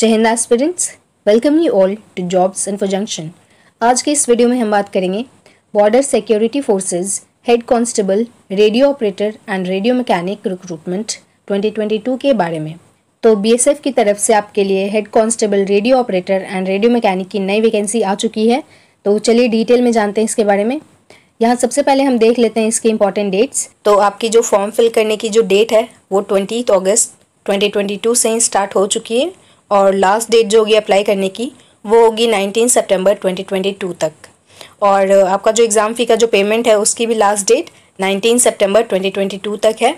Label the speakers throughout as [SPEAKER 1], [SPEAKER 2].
[SPEAKER 1] जय हिंद aspirants, welcome you all to Jobs Info Junction. आज के इस वीडियो में हम बात करेंगे Border Security Forces head constable, radio operator and radio mechanic recruitment 2022 के बारे में। तो बीएसएफ की तरफ से आपके लिए head constable, radio operator and radio mechanic की नई वैकेंसी आ चुकी है। तो चलिए डिटेल में जानते हैं इसके बारे में। यहाँ सबसे पहले हम देख लेते हैं इसके इंपॉर्टेंट डेट्स। तो आपकी जो फॉर्म फिल करने की जो डेट है वो 20 अगस्त 2022 से ही स्टार्ट हो चुकी है और लास्ट डेट जो होगी अप्लाई करने की वो होगी 19 सितंबर 2022 तक। और आपका जो एग्ज़ाम फ़ी का जो पेमेंट है उसकी भी लास्ट डेट 19 सितंबर 2022 तक है।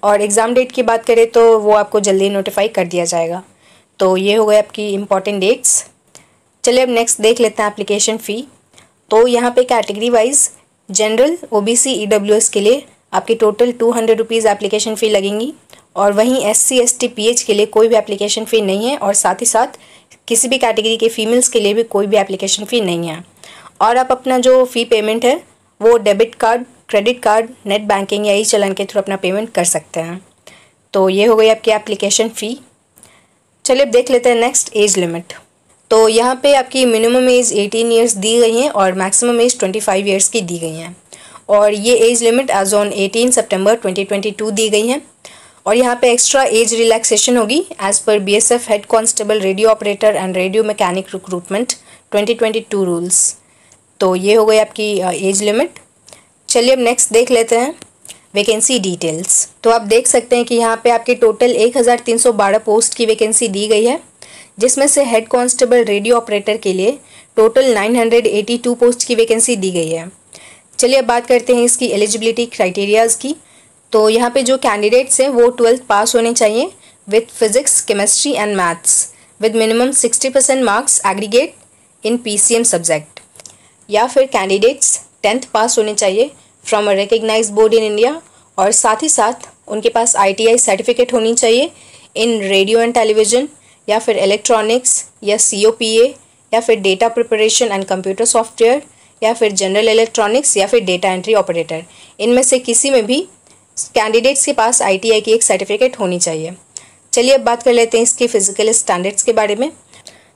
[SPEAKER 1] और एग्ज़ाम डेट की बात करें तो वो आपको जल्दी नोटिफाई कर दिया जाएगा। तो ये हो गए आपकी इम्पॉर्टेंट डेट्स। चलिए अब नेक्स्ट देख लेते हैं एप्लीकेशन फ़ी। तो यहाँ पे category wise general, OBC, EWS के लिए आपकी टोटल 200 रुपीज़ एप्लीकेशन फ़ी लगेंगी। और वहीं एससी, एसटी, पीएच के लिए कोई भी एप्लीकेशन फ़ी नहीं है और साथ ही साथ किसी भी कैटेगरी के फीमेल्स के लिए भी कोई भी एप्लीकेशन फ़ी नहीं है। और आप अपना जो फ़ी पेमेंट है वो debit card, credit card, net banking या ई चलन के थ्रू अपना पेमेंट कर सकते हैं। तो ये हो गई आपकी एप्लीकेशन फ़ी। चलिए अब देख लेते हैं नेक्स्ट एज लिमिट। तो यहाँ पे आपकी मिनिमम एज 18 ईयर्स दी गई हैं और मैक्सिमम एज 25 ईयर्स की दी गई हैं। और ये एज लिमिट एज ऑन 18 सितंबर 2022 दी गई हैं। और यहाँ पे एक्स्ट्रा एज रिलैक्सेशन होगी एज पर BSF head constable, radio operator and radio mechanic recruitment 2022 rules. तो ये हो गई आपकी एज लिमिट। चलिए अब नेक्स्ट देख लेते हैं वैकेंसी डिटेल्स। तो आप देख सकते हैं कि यहाँ पे आपके टोटल 1312 पोस्ट की वैकेंसी दी गई है, जिसमें से हेड कांस्टेबल, रेडियो ऑपरेटर के लिए टोटल 982 पोस्ट की वैकेंसी दी गई है। चलिए अब बात करते हैं इसकी एलिजिबिलिटी क्राइटेरियाज़ की। तो यहाँ पे जो कैंडिडेट्स हैं वो 12th पास होने चाहिए with physics, chemistry and maths with minimum 60% marks aggregate in PCM subject. या फिर कैंडिडेट्स 10th पास होने चाहिए from a recognise board in India और साथ ही साथ उनके पास ITI सर्टिफिकेट होनी चाहिए इन रेडियो एंड टेलीविज़न या फिर इलेक्ट्रॉनिक्स या COPA या फिर data preparation and computer software या फिर जनरल इलेक्ट्रॉनिक्स या फिर डेटा एंट्री ऑपरेटर। इनमें से किसी में भी कैंडिडेट्स के पास ITI की एक सर्टिफिकेट होनी चाहिए। चलिए अब बात कर लेते हैं इसके फिजिकल स्टैंडर्ड्स के बारे में।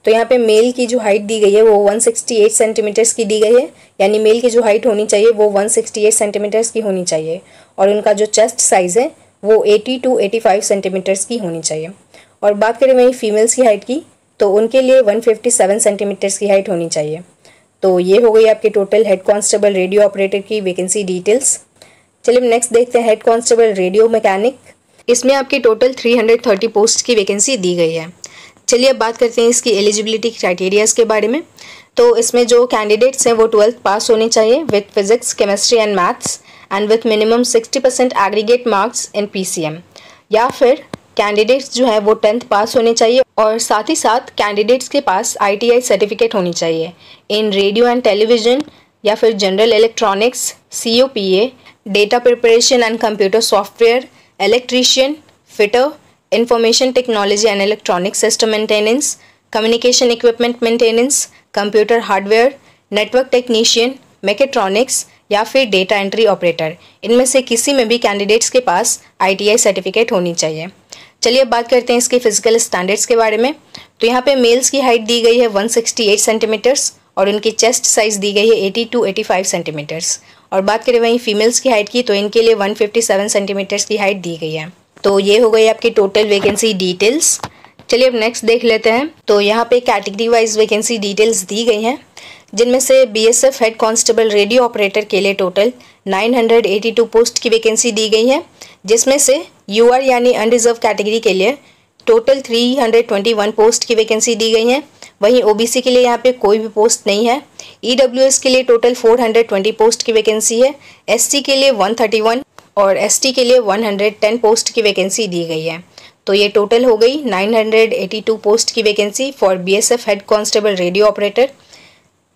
[SPEAKER 1] तो यहाँ पे मेल की जो हाइट दी गई है वो 168 सेंटीमीटर्स की दी गई है, यानी मेल की जो हाइट होनी चाहिए वो 168 सेंटीमीटर्स की होनी चाहिए। और उनका जो चेस्ट साइज़ है वो 80 to 85 सेंटीमीटर्स की होनी चाहिए। और बात करें वहीं फीमेल्स की हाइट की तो उनके लिए 157 सेंटीमीटर्स की हाइट होनी चाहिए। तो ये हो गई आपके total head constable, radio operator की वैकेंसी डिटेल्स। चलिए नेक्स्ट देखते हैं हेड कांस्टेबल, रेडियो मैकेनिक। इसमें आपकी टोटल 330 पोस्ट की वैकेंसी दी गई है। चलिए अब बात करते हैं इसकी एलिजिबिलिटी क्राइटेरियाज़ के बारे में। तो इसमें जो कैंडिडेट्स हैं वो 12th पास होने चाहिए with physics, chemistry and maths and with minimum 60% aggregate marks in PCM। या फिर कैंडिडेट्स जो है वो 10th पास होने चाहिए और साथ ही साथ कैंडिडेट्स के पास ITI सर्टिफिकेट होनी चाहिए इन रेडियो एंड टेलीविज़न या फिर general electronics, COPA, data preparation and computer software, electrician, fitter, information technology and electronic system maintenance, communication equipment maintenance, computer hardware, network technician, mechatronics या फिर डेटा एंट्री ऑपरेटर। इनमें से किसी में भी कैंडिडेट्स के पास ITI सर्टिफिकेट होनी चाहिए। चलिए अब बात करते हैं इसके फिजिकल स्टैंडर्ड्स के बारे में। तो यहाँ पे मेल्स की हाइट दी गई है 168 सेंटीमीटर्स और उनकी चेस्ट साइज़ दी गई है 80 to 85 सेंटीमीटर्स। और बात करें वहीं फीमेल्स की हाइट की तो इनके लिए 157 सेंटीमीटर्स की हाइट दी गई है। तो ये हो गई आपकी टोटल वैकेंसी डिटेल्स। चलिए अब नेक्स्ट देख लेते हैं। तो यहाँ पे कैटेगरी वाइज वैकेंसी डिटेल्स दी गई हैं, जिनमें से BSF head constable, radio operator के लिए टोटल 982 पोस्ट की वैकेंसी दी गई है, जिसमें से UR यानी अनरिजर्व कैटेगरी के लिए टोटल 321 पोस्ट की वैकेंसी दी गई है। वहीं OBC के लिए यहाँ पे कोई भी पोस्ट नहीं है। EWS के लिए टोटल 420 पोस्ट की वैकेंसी है। SC के लिए 131 और ST के लिए 110 पोस्ट की वैकेंसी दी गई है। तो ये टोटल हो गई 982 पोस्ट की vacancy for BSF head constable, radio operator.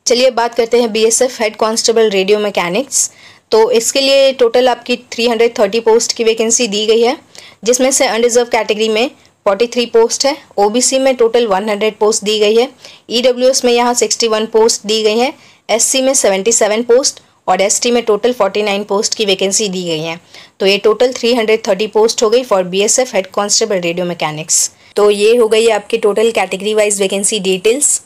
[SPEAKER 1] चलिए बात करते हैं BSF head constable, radio mechanics. तो इसके लिए टोटल आपकी 330 पोस्ट की वैकेंसी दी गई है, जिसमें से अनरिजर्व कैटेगरी में 43 पोस्ट है। OBC में टोटल 100 पोस्ट दी गई है। EWS में यहाँ 61 पोस्ट दी गई है। SC में 77 पोस्ट और ST में टोटल 49 पोस्ट की वैकेंसी दी गई है। तो ये टोटल 330 पोस्ट हो गई for BSF head constable, radio mechanics. तो ये हो गई आपके total category wise vacancy details.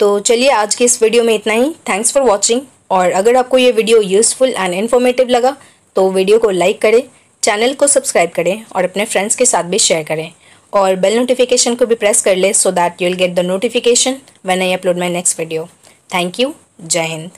[SPEAKER 1] तो चलिए आज के इस वीडियो में इतना ही। Thanks for watching. और अगर आपको ये वीडियो यूज़फुल एंड इन्फॉर्मेटिव लगा तो वीडियो को लाइक करें, चैनल को सब्सक्राइब करें और अपने फ्रेंड्स के साथ भी शेयर करें और बेल नोटिफिकेशन को भी प्रेस कर ले so that you will get the notification when I upload my next video. Thank you. जय हिंद।